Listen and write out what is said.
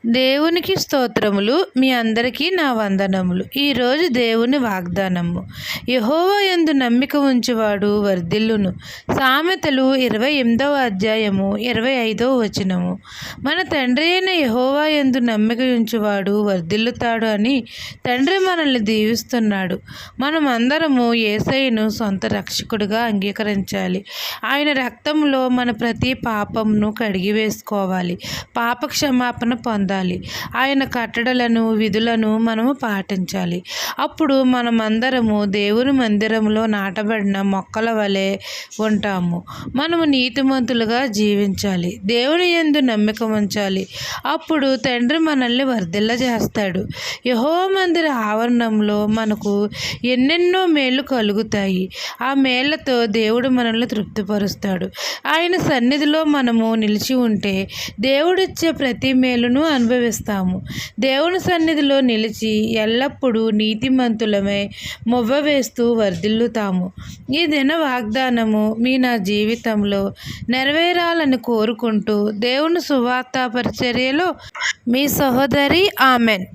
దేవునికి స్తోత్రములు. మీ అందరికీ నా వందనములు. ఈరోజు దేవుని వాగ్దానము. యెహోవా యందు నమ్మిక ఉంచువాడు వర్ధిల్లును. సామెతలు 28వ అధ్యాయము 25వ వచనము. మన తండ్రి అయిన యెహోవా యందు నమ్మిక ఉంచువాడు వర్ధిల్లుతాడు అని తండ్రి మనల్ని దీవిస్తున్నాడు. మనమందరము యేసయ్యను సొంత రక్షకుడిగా అంగీకరించాలి. ఆయన రక్తంలో మన ప్రతి పాపమును కడిగివేసుకోవాలి. పాప క్షమాపణ పొందాలి. ఆయన కట్టడలను విధులను మనము పాటించాలి. అప్పుడు మనమందరము దేవుని మందిరంలో నాటబడిన మొక్కల వలె ఉంటాము. మనము నీతిమంతులుగా జీవించాలి. దేవుని యందు నమ్మిక ఉంచాలి. అప్పుడు తండ్రి మనల్ని వర్ధిల్లజేస్తాడు. యెహోవా మందిర ఆవరణంలో మనకు ఎన్నెన్నో మేళ్ళు కలుగుతాయి. ఆ మేళ్లతో దేవుడు మనల్ని తృప్తిపరుస్తాడు. ఆయన సన్నిధిలో మనము నిలిచి ఉంటే దేవుడిచ్చే ప్రతి మేలును అనుభవిస్తాము. దేవుని సన్నిధిలో నిలిచి ఎల్లప్పుడూ నీతిమంతులమై మొవ్వ వేస్తూ వర్ధిల్లుతాము. ఈ దిన వాగ్దానము నా జీవితంలో నెరవేరాలని కోరుకుంటూ దేవుని సువార్త పరిచర్యలో మీ సహోదరి ఆమెన్.